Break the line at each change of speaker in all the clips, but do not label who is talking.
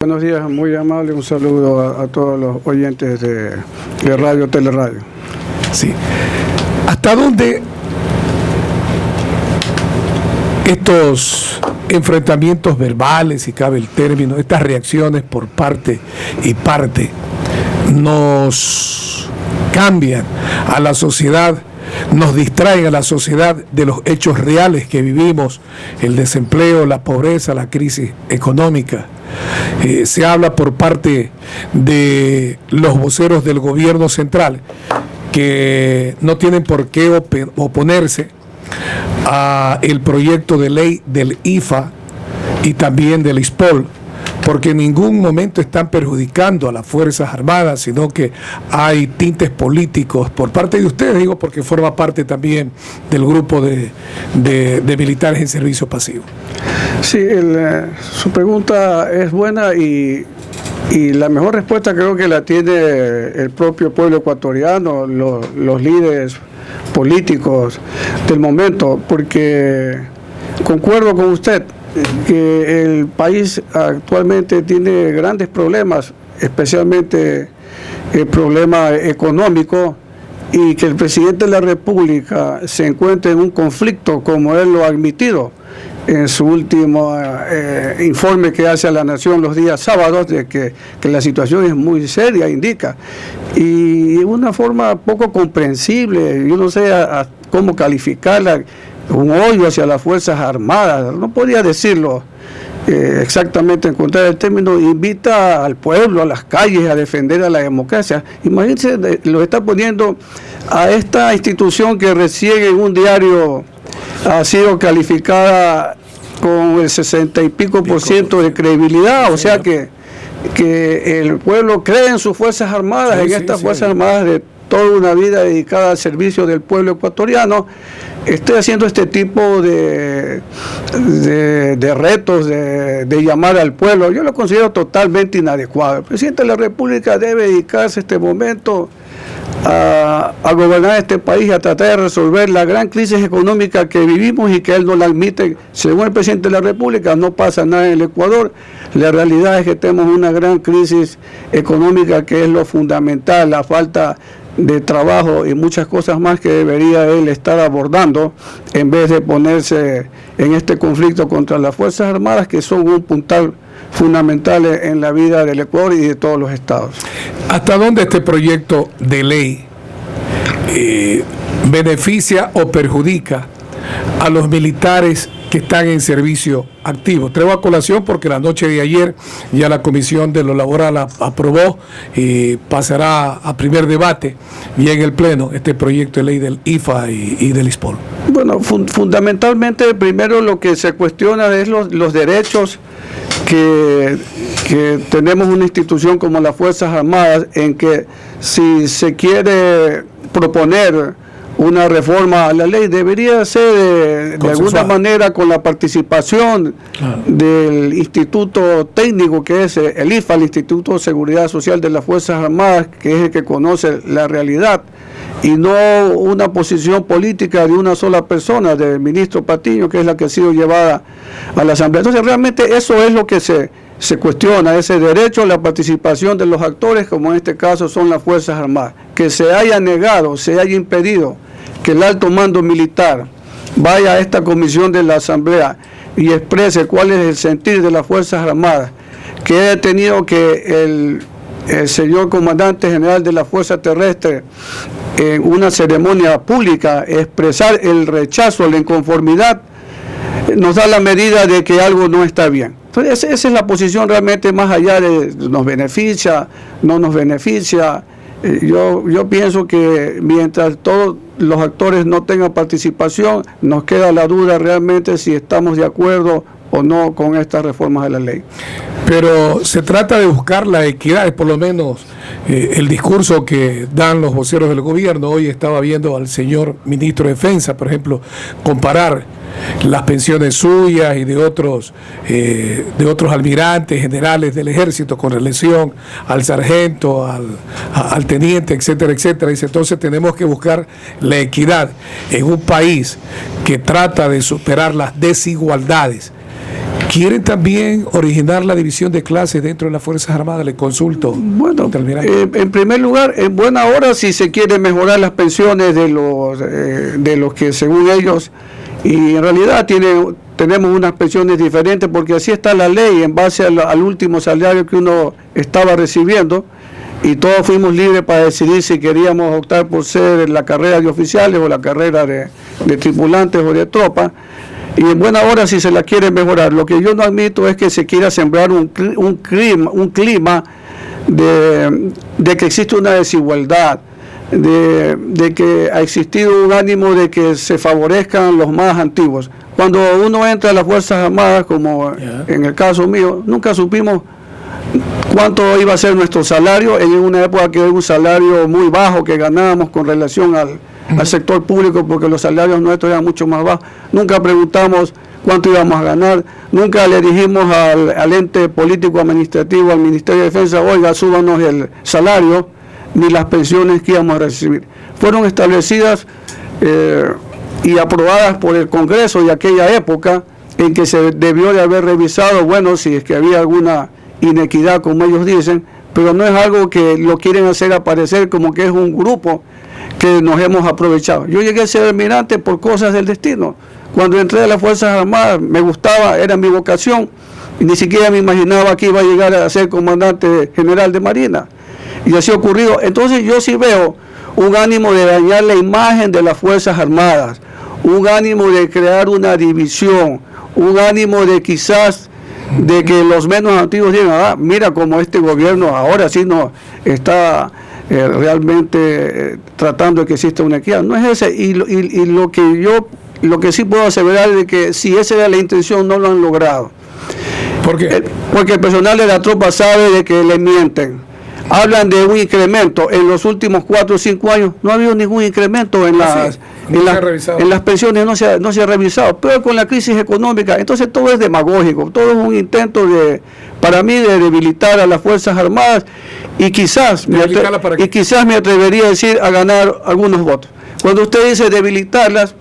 Buenos días, muy amable, un saludo a todos los oyentes de Radio Teleradio.
Sí. ¿Hasta dónde estos enfrentamientos verbales, si cabe el término, estas reacciones por parte y parte, nos cambian a la sociedad, nos distraen a la sociedad de los hechos reales que vivimos, el desempleo, la pobreza, la crisis económica? Se habla por parte de los voceros del gobierno central que no tienen por qué oponerse a el proyecto de ley del IFA y también del ISPOL, porque en ningún momento están perjudicando a las Fuerzas Armadas, sino que hay tintes políticos por parte de ustedes, digo, porque forma parte también del grupo de militares en servicio pasivo.
Sí, su pregunta es buena y la mejor respuesta creo que la tiene el propio pueblo ecuatoriano, los líderes políticos del momento, porque concuerdo con usted que el país actualmente tiene grandes problemas, especialmente el problema económico, y que el presidente de la República se encuentre en un conflicto como él lo ha admitido en su último informe que hace a la Nación los días sábados, de que la situación es muy seria, indica, y de una forma poco comprensible. Yo no sé cómo calificarla, un odio hacia las Fuerzas Armadas, no podría decirlo exactamente, encontrar el término. Invita al pueblo a las calles a defender a la democracia. Imagínense, lo está poniendo a esta institución que recién en un diario ha sido calificada con el 60 y pico por ciento de credibilidad, o sea que el pueblo cree en sus Fuerzas Armadas, en estas Fuerzas Armadas de toda una vida dedicada al servicio del pueblo ecuatoriano. Estoy haciendo este tipo de retos, de llamar al pueblo. Yo lo considero totalmente inadecuado. El presidente de la República debe dedicarse este momento a gobernar este país, a tratar de resolver la gran crisis económica que vivimos y que él no la admite. Según el presidente de la República, no pasa nada en el Ecuador. La realidad es que tenemos una gran crisis económica que es lo fundamental, la falta de trabajo y muchas cosas más que debería él estar abordando, en vez de ponerse en este conflicto contra las Fuerzas Armadas, que son un puntal fundamental en la vida del Ecuador y de todos los estados.
¿Hasta dónde este proyecto de ley beneficia o perjudica a los militares que están en servicio activo? Traigo a colación porque la noche de ayer ya la Comisión de lo Laboral aprobó y pasará a primer debate y en el Pleno este proyecto de ley del IFA y del ISPOL.
Bueno, fundamentalmente primero lo que se cuestiona es los derechos que tenemos una institución como las Fuerzas Armadas, en que si se quiere proponer una reforma a la ley, debería ser de alguna manera con la participación del Instituto Técnico, que es el IFA, el Instituto de Seguridad Social de las Fuerzas Armadas, que es el que conoce la realidad, y no una posición política de una sola persona, del ministro Patiño, que es la que ha sido llevada a la Asamblea. Entonces realmente eso es lo que se cuestiona, ese derecho a la participación de los actores, como en este caso son las Fuerzas Armadas. Que se haya negado, se haya impedido que el alto mando militar vaya a esta comisión de la Asamblea y exprese cuál es el sentir de las Fuerzas Armadas, que haya tenido que el señor comandante general de la Fuerza Terrestre en una ceremonia pública expresar el rechazo, la inconformidad, nos da la medida de que algo no está bien. Entonces esa es la posición realmente, más allá de nos beneficia, no nos beneficia. Yo pienso que mientras todos los actores no tengan participación, nos queda la duda realmente si estamos de acuerdo o no con estas reformas de la ley.
Pero se trata de buscar la equidad, por lo menos el discurso que dan los voceros del gobierno. Hoy estaba viendo al señor ministro de Defensa, por ejemplo, comparar las pensiones suyas y de otros almirantes, generales del ejército con relación al sargento, al teniente, etcétera, etcétera. Dice, entonces tenemos que buscar la equidad en un país que trata de superar las desigualdades ¿Quieren también originar la división de clases dentro de las Fuerzas Armadas? Le consulto.
Bueno, en primer lugar, en buena hora si se quiere mejorar las pensiones de los que según ellos, y en realidad tenemos unas pensiones diferentes porque así está la ley en base al último salario que uno estaba recibiendo, y todos fuimos libres para decidir si queríamos optar por ser la carrera de oficiales o la carrera de tripulantes o de tropas. Y en buena hora si se la quiere mejorar. Lo que yo no admito es que se quiera sembrar un clima de que existe una desigualdad, de que ha existido un ánimo de que se favorezcan los más antiguos. Cuando uno entra a las Fuerzas Armadas, como en el caso mío, nunca supimos cuánto iba a ser nuestro salario. En una época que era un salario muy bajo que ganábamos con relación al sector público, porque los salarios nuestros eran mucho más bajos. Nunca preguntamos cuánto íbamos a ganar, nunca le dijimos al ente político administrativo, al Ministerio de Defensa, oiga, súbanos el salario, ni las pensiones que íbamos a recibir. Fueron establecidas y aprobadas por el Congreso de aquella época, en que se debió de haber revisado, bueno, si es que había alguna inequidad, como ellos dicen, pero no es algo que lo quieren hacer aparecer como que es un grupo que nos hemos aprovechado. Yo llegué a ser almirante por cosas del destino. Cuando entré a las Fuerzas Armadas me gustaba, era mi vocación, y ni siquiera me imaginaba que iba a llegar a ser comandante general de Marina, y así ha ocurrido. Entonces yo sí veo un ánimo de dañar la imagen de las Fuerzas Armadas, un ánimo de crear una división, un ánimo de quizás de que los menos antiguos digan, mira cómo este gobierno ahora sí no está realmente tratando de que exista una equidad. No es ese, y lo que sí puedo aseverar es que si esa era la intención no lo han logrado.
¿Por qué?
Porque el personal de la tropa sabe de que le mienten. Hablan de un incremento. En los últimos 4 o 5 años no ha habido ningún incremento en las pensiones, no se ha revisado. Pero con la crisis económica, entonces todo es demagógico, todo es un intento para mí de debilitar a las Fuerzas Armadas, y quizás me atrevería a decir a ganar algunos votos. Cuando usted dice debilitarlas,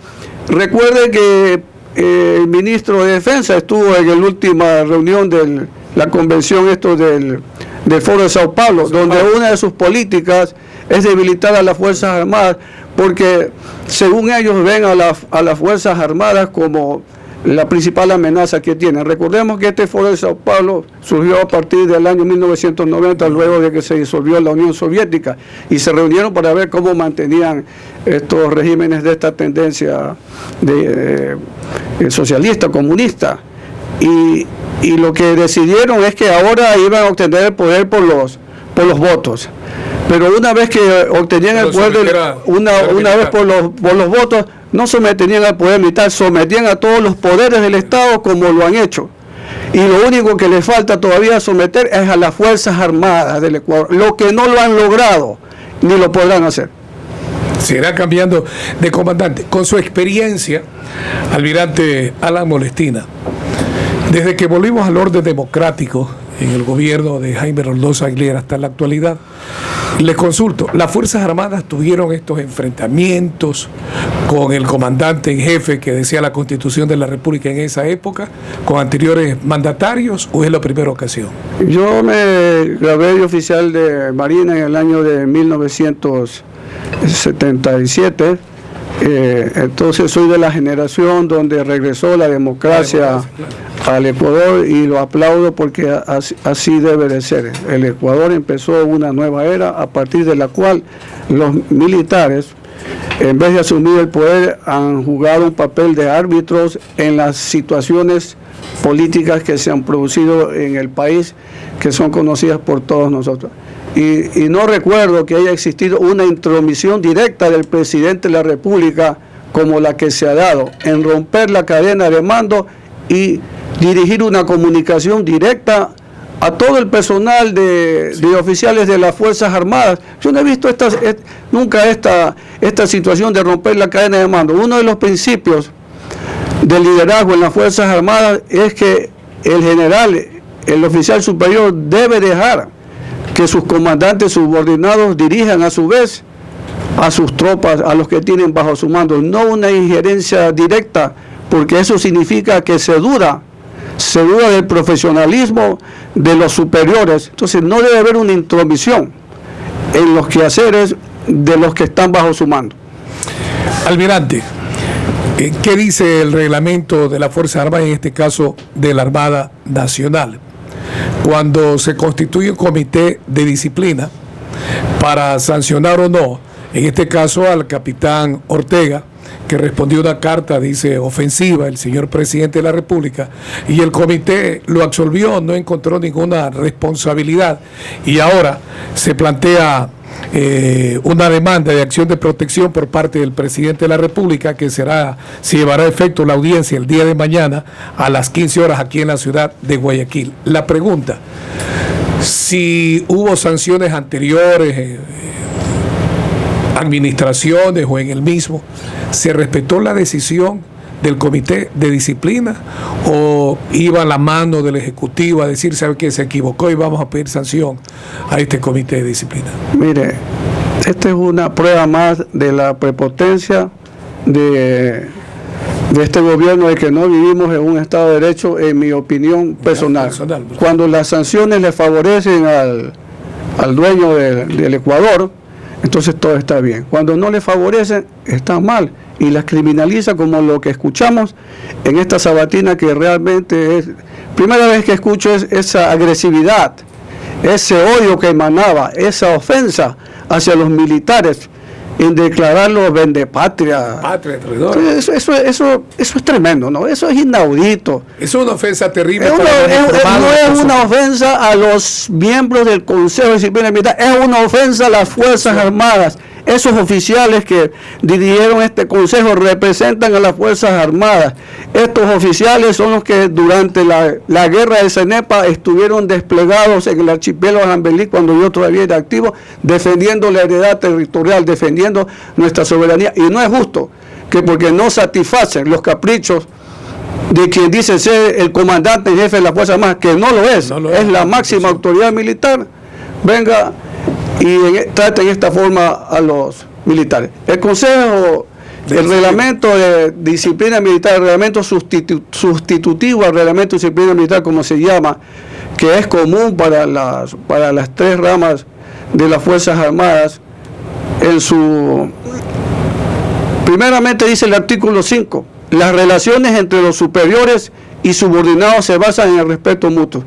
recuerde que el ministro de Defensa estuvo en la última reunión de la convención del Foro de Sao Paulo, donde una de sus políticas es debilitar a las Fuerzas Armadas, porque según ellos ven a las Fuerzas Armadas como la principal amenaza que tienen. Recordemos que este Foro de Sao Paulo surgió a partir del año 1990, luego de que se disolvió la Unión Soviética, y se reunieron para ver cómo mantenían estos regímenes de esta tendencia socialista, comunista. Y lo que decidieron es que ahora iban a obtener el poder por los votos. Pero una vez que obtenían el poder, una vez por los votos, no sometían al poder militar, sometían a todos los poderes del Estado como lo han hecho. Y lo único que les falta todavía someter es a las Fuerzas Armadas del Ecuador, lo que no lo han logrado, ni lo podrán hacer.
Se irá cambiando de comandante. Con su experiencia, almirante Alan Molestina, desde que volvimos al orden democrático en el gobierno de Jaime Roldoso Aguilera hasta la actualidad, les consulto, ¿las Fuerzas Armadas tuvieron estos enfrentamientos con el comandante en jefe que decía la Constitución de la República en esa época, con anteriores mandatarios, o es la primera ocasión?
Yo me gradué de oficial de Marina en el año de 1977, entonces soy de la generación donde regresó la democracia al Ecuador, y lo aplaudo porque así debe de ser. El Ecuador empezó una nueva era a partir de la cual los militares, en vez de asumir el poder, han jugado un papel de árbitros en las situaciones políticas que se han producido en el país, que son conocidas por todos nosotros. Y no recuerdo que haya existido una intromisión directa del presidente de la República como la que se ha dado en romper la cadena de mando y dirigir una comunicación directa a todo el personal de oficiales de las Fuerzas Armadas. Yo no he visto nunca esta situación de romper la cadena de mando. Uno de los principios del liderazgo en las Fuerzas Armadas es que el general, el oficial superior, debe dejar que sus comandantes subordinados dirijan a su vez a sus tropas, a los que tienen bajo su mando, no una injerencia directa, porque eso significa que se duda se duda del profesionalismo de los superiores. Entonces no debe haber una intromisión en los quehaceres de los que están bajo su mando.
Almirante, ¿qué dice el reglamento de la Fuerza Armada, en este caso de la Armada Nacional? Cuando se constituye un comité de disciplina para sancionar o no, en este caso al capitán Ortega, que respondió una carta, dice, ofensiva, el señor presidente de la República, y el comité lo absolvió, no encontró ninguna responsabilidad, y ahora se plantea una demanda de acción de protección por parte del presidente de la República, que se llevará a efecto la audiencia el día de mañana a las 15 horas aquí en la ciudad de Guayaquil. La pregunta, si hubo sanciones anteriores, administraciones o en el mismo, ¿se respetó la decisión del comité de disciplina o iba a la mano del Ejecutivo a decir, sabe que se equivocó y vamos a pedir sanción a este comité de disciplina?
Mire, esta es una prueba más de la prepotencia de este gobierno, de que no vivimos en un Estado de Derecho, en mi opinión personal. Cuando las sanciones le favorecen al dueño del Ecuador, entonces todo está bien. Cuando no le favorecen, está mal. Y las criminaliza, como lo que escuchamos en esta sabatina, que realmente es primera vez que escucho esa agresividad, ese odio que emanaba, esa ofensa hacia los militares, en declararlos vendepatria. Eso es tremendo, ¿no? Eso es inaudito.
Es una ofensa terrible.
No es una ofensa a los miembros del Consejo de Disciplina Militar, es una ofensa a las Fuerzas Armadas. Esos oficiales que dirigieron este consejo representan a las Fuerzas Armadas. Estos oficiales son los que durante la guerra de Cenepa estuvieron desplegados en el archipiélago de Jambelí, cuando yo todavía era activo, defendiendo la heredad territorial, defendiendo nuestra soberanía. Y no es justo que porque no satisfacen los caprichos de quien dice ser el comandante en jefe de las Fuerzas Armadas, que no lo es, es la máxima autoridad militar, venga y traten de esta forma a los militares. El Consejo, el reglamento de disciplina militar, el reglamento sustitutivo al reglamento de disciplina militar, como se llama, que es común para las tres ramas de las Fuerzas Armadas, primeramente dice el artículo 5, las relaciones entre los superiores y subordinados se basan en el respeto mutuo.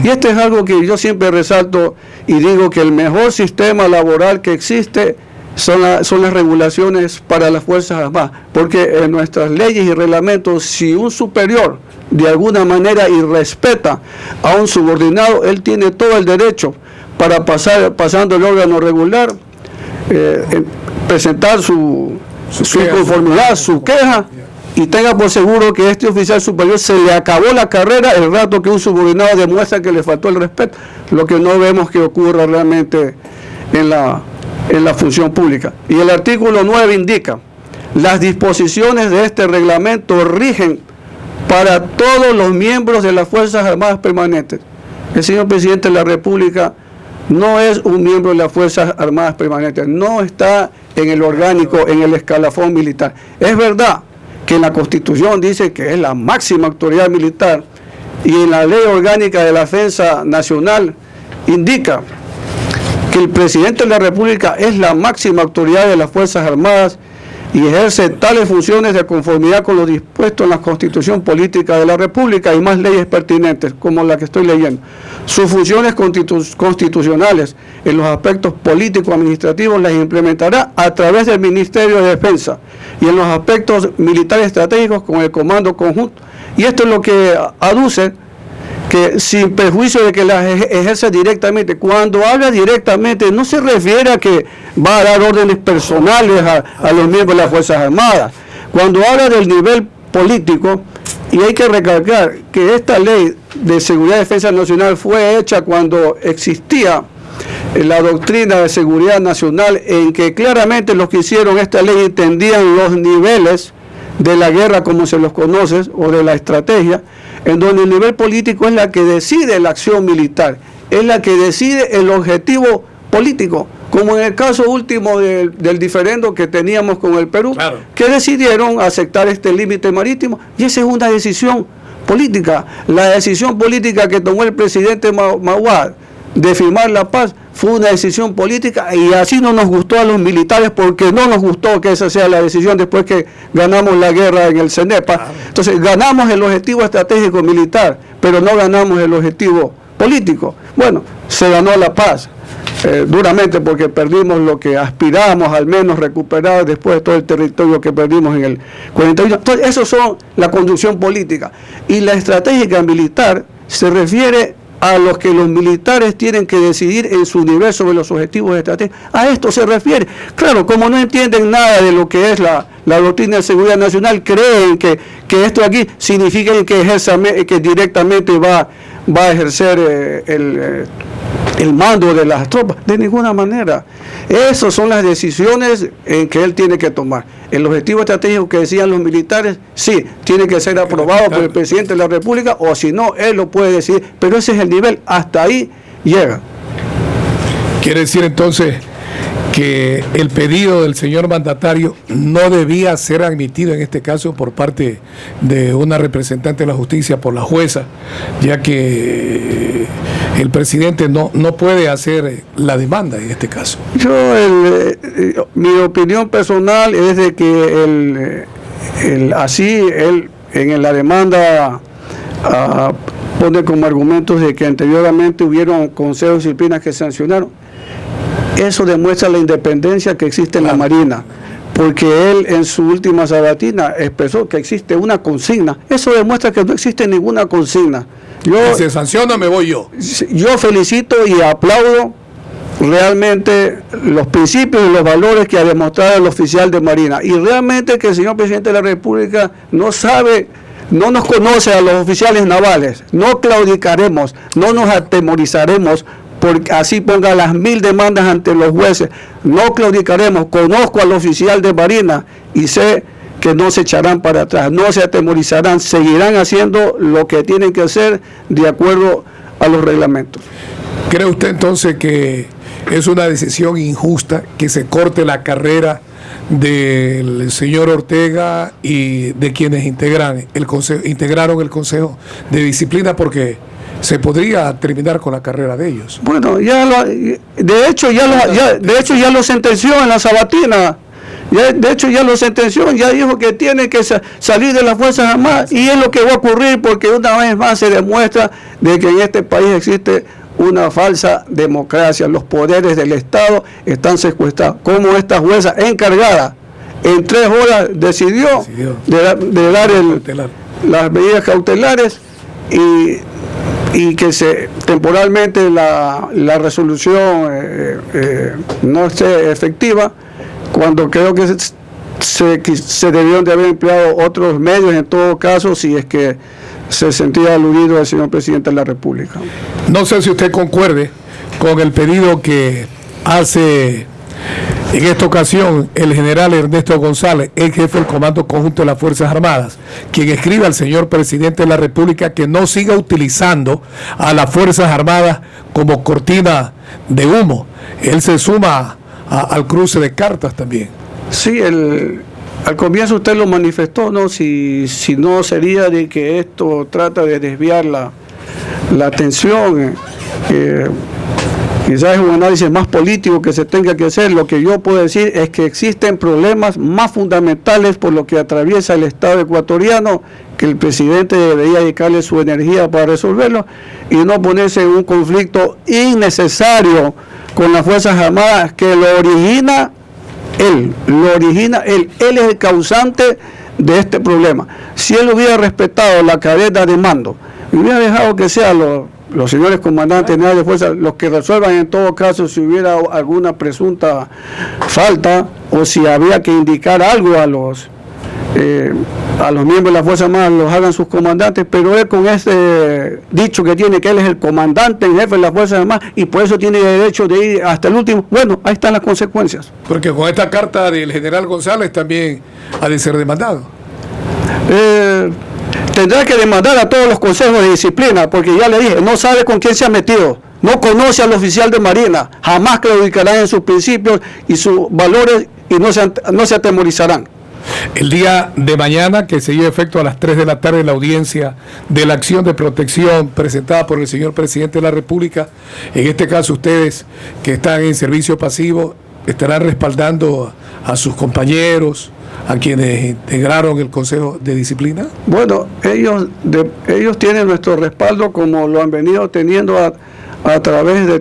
Y esto es algo que yo siempre resalto y digo, que el mejor sistema laboral que existe son las regulaciones para las Fuerzas Armadas, porque en nuestras leyes y reglamentos, si un superior de alguna manera irrespeta a un subordinado, él tiene todo el derecho para pasando el órgano regular, presentar su inconformidad, su queja, y tenga por seguro que este oficial superior se le acabó la carrera el rato que un subordinado demuestra que le faltó el respeto, lo que no vemos que ocurra realmente en la función pública. Y el artículo 9 indica, las disposiciones de este reglamento rigen para todos los miembros de las Fuerzas Armadas permanentes. El señor presidente de la República no es un miembro de las Fuerzas Armadas permanentes, no está en el orgánico, en el escalafón militar. Es verdad que en la Constitución dice que es la máxima autoridad militar, y en la Ley Orgánica de la Defensa Nacional indica que el presidente de la República es la máxima autoridad de las Fuerzas Armadas y ejerce tales funciones de conformidad con lo dispuesto en la Constitución Política de la República y más leyes pertinentes, como la que estoy leyendo. Sus funciones constitucionales en los aspectos político-administrativos las implementará a través del Ministerio de Defensa, y en los aspectos militares estratégicos con el Comando Conjunto. Y esto es lo que aduce que, sin perjuicio de que las ejerce directamente, cuando habla directamente no se refiere a que va a dar órdenes personales a los miembros de las Fuerzas Armadas. Cuando habla del nivel político, y hay que recalcar que esta ley de seguridad y defensa nacional fue hecha cuando existía la doctrina de seguridad nacional, en que claramente los que hicieron esta ley entendían los niveles de la guerra como se los conoce, o de la estrategia, en donde el nivel político es la que decide la acción militar, es la que decide el objetivo político, como en el caso último del diferendo que teníamos con el Perú, claro, que decidieron aceptar este límite marítimo, y esa es una decisión política. La decisión política que tomó el presidente Mahuad de firmar la paz fue una decisión política, y así no nos gustó a los militares, porque no nos gustó que esa sea la decisión después que ganamos la guerra en el CENEPA. Entonces ganamos el objetivo estratégico militar, pero no ganamos el objetivo político. Bueno, se ganó la paz duramente, porque perdimos lo que aspirábamos al menos recuperar después de todo el territorio que perdimos en el 41. Entonces eso son la conducción política, y la estratégica militar se refiere a los que los militares tienen que decidir en su nivel sobre los objetivos estratégicos. A esto se refiere. Claro, como no entienden nada de lo que es la doctrina de seguridad nacional, creen que esto aquí significa que directamente va a ejercer el mando de las tropas. De ninguna manera. Esas son las decisiones en que él tiene que tomar. El objetivo estratégico que decían los militares, sí, tiene que ser aprobado por el presidente de la República, o si no, él lo puede decidir, pero ese es el nivel, hasta ahí llega.
Quiere decir entonces que el pedido del señor mandatario no debía ser admitido en este caso por parte de una representante de la justicia, por la jueza, ya que el presidente no puede hacer la demanda en este caso.
Mi opinión personal es de que él en la demanda pone como argumentos de que anteriormente hubieron consejos de disciplina que sancionaron. Eso demuestra la independencia que existe en la Marina, porque él en su última sabatina expresó que existe una consigna. Eso demuestra que no existe ninguna consigna.
Si se sanciona, me voy yo.
Yo felicito y aplaudo realmente los principios y los valores que ha demostrado el oficial de Marina, y realmente que el señor presidente de la República no nos conoce a los oficiales navales. No claudicaremos, no nos atemorizaremos porque así ponga las 1000 demandas ante los jueces. No claudicaremos. Conozco al oficial de Marina y sé que no se echarán para atrás, no se atemorizarán, seguirán haciendo lo que tienen que hacer de acuerdo a los reglamentos.
¿Cree usted entonces que es una decisión injusta que se corte la carrera del señor Ortega y de quienes integraron el Consejo de Disciplina, porque se podría terminar con la carrera de ellos?
Bueno, de hecho ya lo sentenció en la sabatina. De hecho ya lo sentenció, ya dijo que tiene que salir de las Fuerzas Armadas, y es lo que va a ocurrir, porque una vez más se demuestra de que en este país existe una falsa democracia. Los poderes del Estado están secuestrados. Como esta jueza encargada en 3 horas decidió de dar las medidas cautelares, y que temporalmente la resolución no esté efectiva, cuando creo que se debieron de haber empleado otros medios en todo caso, si es que se sentía aludido al señor presidente de la República.
No sé si usted concuerde con el pedido que hace en esta ocasión el general Ernesto González, el jefe del Comando Conjunto de las Fuerzas Armadas, quien escribe al señor presidente de la República que no siga utilizando a las Fuerzas Armadas como cortina de humo. Él se suma al cruce de cartas también. Sí,
al comienzo usted lo manifestó, ¿no? Si no sería de que esto trata de desviar la atención. Quizás es un análisis más político que se tenga que hacer. Lo que yo puedo decir es que existen problemas más fundamentales por lo que atraviesa el Estado ecuatoriano, que el presidente debería dedicarle su energía para resolverlo y no ponerse en un conflicto innecesario con las Fuerzas Armadas, que lo origina él. Él es el causante de este problema. Si él hubiera respetado la cadena de mando, hubiera dejado que sea los señores comandantes de fuerza los que resuelvan en todo caso si hubiera alguna presunta falta, o si había que indicar algo a los miembros de la Fuerza Armada, los hagan sus comandantes, pero él con este dicho que tiene, que él es el comandante en jefe de la Fuerza Armada y por eso tiene derecho de ir hasta el último, bueno, ahí están las consecuencias.
Porque con esta carta del general González también ha de ser demandado.
Tendrá que demandar a todos los consejos de disciplina, porque ya le dije, no sabe con quién se ha metido, no conoce al oficial de Marina, jamás claudicarán en sus principios y sus valores y no se atemorizarán.
El día de mañana, que se lleva efecto a las 3 de la tarde, la audiencia de la acción de protección presentada por el señor presidente de la República. En este caso, ustedes que están en servicio pasivo estarán respaldando a sus compañeros, a quienes integraron el Consejo de Disciplina.
Bueno, ellos tienen nuestro respaldo, como lo han venido teniendo a través de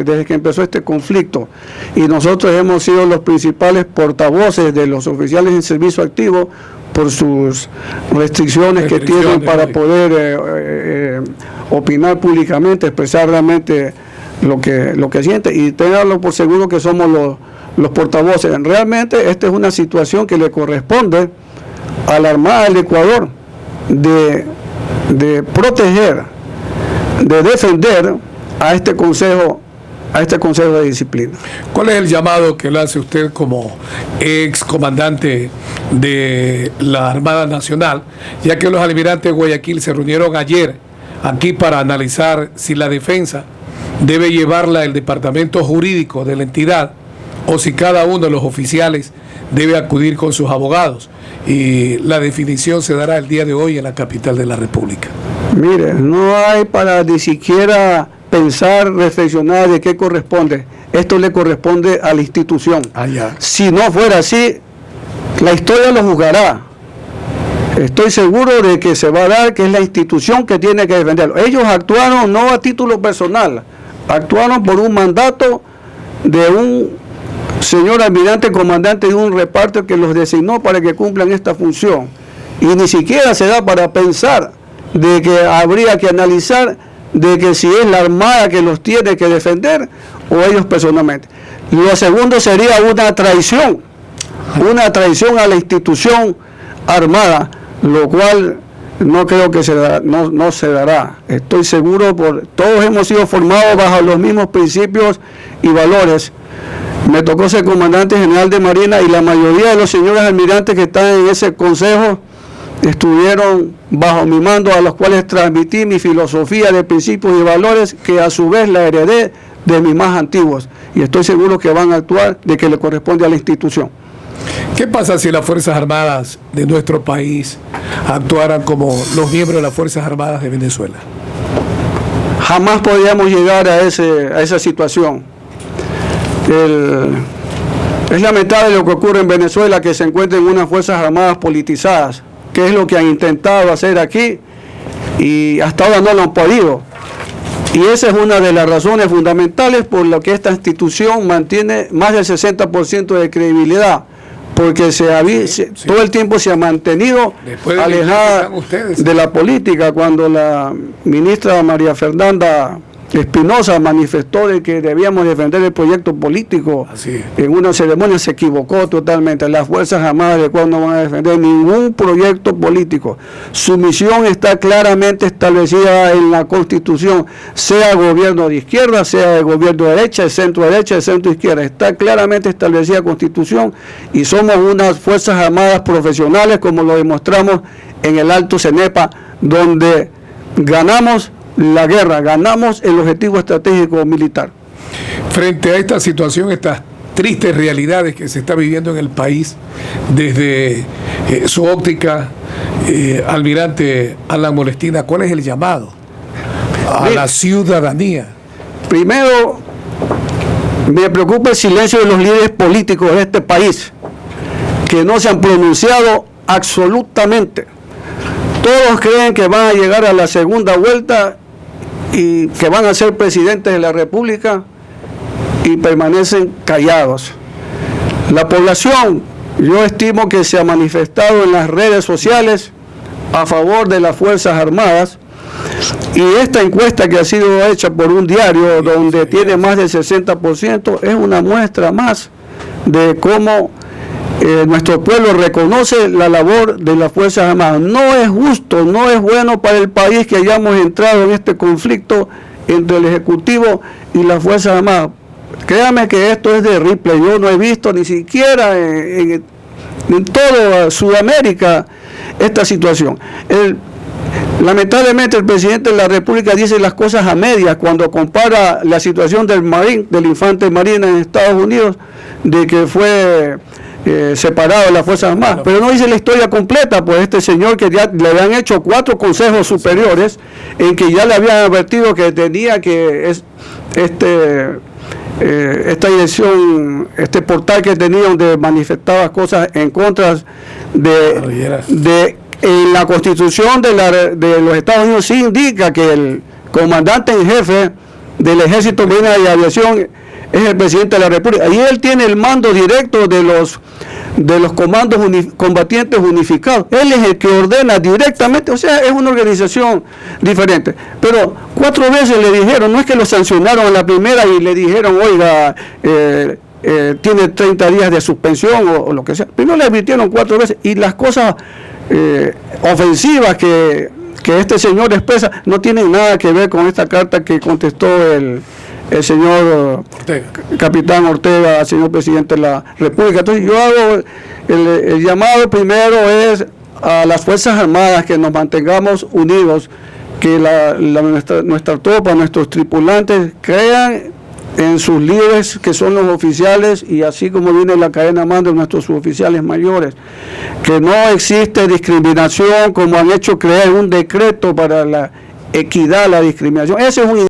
desde que empezó este conflicto, y nosotros hemos sido los principales portavoces de los oficiales en servicio activo por sus restricciones que tienen para poder opinar públicamente, expresar realmente lo que siente, y tenganlo por seguro que somos los portavoces. Realmente esta es una situación que le corresponde a la Armada del Ecuador de proteger, de defender a este consejo de disciplina.
¿Cuál es el llamado que le hace usted como ex comandante de la Armada Nacional, ya que los almirantes de Guayaquil se reunieron ayer aquí para analizar si la defensa debe llevarla el departamento jurídico de la entidad o si cada uno de los oficiales debe acudir con sus abogados? Y la definición se dará el día de hoy en la capital de la República.
Mire, no hay para ni siquiera pensar, reflexionar de qué corresponde. Esto le corresponde a la institución. Si no fuera así, la historia lo juzgará. Estoy seguro de que se va a dar, que es la institución que tiene que defenderlo. Ellos actuaron no a título personal, actuaron por un mandato de un señor almirante comandante de un reparto que los designó para que cumplan esta función. Y ni siquiera se da para pensar de que habría que analizar de que si es la Armada que los tiene que defender o ellos personalmente. Lo segundo sería una traición a la institución armada, lo cual no creo que no se dará. Estoy seguro, todos hemos sido formados bajo los mismos principios y valores. Me tocó ser comandante general de Marina y la mayoría de los señores almirantes que están en ese consejo estuvieron bajo mi mando, a los cuales transmití mi filosofía de principios y valores, que a su vez la heredé de mis más antiguos, y estoy seguro que van a actuar de que le corresponde a la institución.
¿Qué pasa si las Fuerzas Armadas de nuestro país actuaran como los miembros de las Fuerzas Armadas de Venezuela?
Jamás podríamos llegar a esa situación. Es lamentable lo que ocurre en Venezuela, que se encuentren unas Fuerzas Armadas politizadas, que es lo que han intentado hacer aquí y hasta ahora no lo han podido. Y esa es una de las razones fundamentales por lo que esta institución mantiene más del 60% de credibilidad, porque todo el tiempo se ha mantenido alejada de la política. Cuando la ministra María Fernanda Espinosa manifestó de que debíamos defender el proyecto político en una ceremonia, se equivocó totalmente. Las Fuerzas Armadas de Ecuador no van a defender ningún proyecto político. Su misión está claramente establecida en la Constitución, sea gobierno de izquierda, sea de gobierno de derecha, de centro izquierda. Está claramente establecida la Constitución, y somos unas Fuerzas Armadas profesionales, como lo demostramos en el Alto Cenepa, donde ganamos la guerra, ganamos el objetivo estratégico militar.
Frente a esta situación, estas tristes realidades que se está viviendo en el país, desde su óptica, almirante Alan Molestina, ¿cuál es el llamado a la ciudadanía?
Primero, me preocupa el silencio de los líderes políticos de este país, que no se han pronunciado absolutamente. Todos creen que van a llegar a la segunda vuelta y que van a ser presidentes de la República, y permanecen callados. La población, yo estimo que se ha manifestado en las redes sociales a favor de las Fuerzas Armadas, y esta encuesta que ha sido hecha por un diario donde tiene más del 60% es una muestra más de cómo nuestro pueblo reconoce la labor de las Fuerzas Armadas. No es justo, no es bueno para el país que hayamos entrado en este conflicto entre el Ejecutivo y las Fuerzas Armadas. Créame que esto es de Ripley. Yo no he visto ni siquiera en toda Sudamérica esta situación. Lamentablemente el presidente de la República dice las cosas a medias cuando compara la situación del infante Marina en Estados Unidos, de que fue separado de las Fuerzas Armadas, pero no dice la historia completa, pues este señor que ya le habían hecho 4 consejos superiores en que ya le habían advertido que tenía que esta dirección, este portal que tenía donde manifestaba cosas en contra de en la Constitución de los Estados Unidos sí indica que el comandante en jefe del Ejército, Marina y Aviación es el presidente de la República, y él tiene el mando directo de los comandos combatientes unificados. Él es el que ordena directamente, o sea, es una organización diferente. Pero 4 veces le dijeron, no es que lo sancionaron en la primera y le dijeron, oiga, tiene 30 días de suspensión o lo que sea. Primero le advirtieron 4 veces, y las cosas ofensivas que este señor expresa no tienen nada que ver con esta carta que contestó el señor capitán Ortega al señor presidente de la República. Entonces yo hago el llamado primero es a las Fuerzas Armadas que nos mantengamos unidos, que nuestra tropa, nuestros tripulantes crean en sus líderes que son los oficiales, y así como viene la cadena mando de nuestros suboficiales mayores, que no existe discriminación como han hecho crear un decreto para la equidad, la discriminación. Ese es un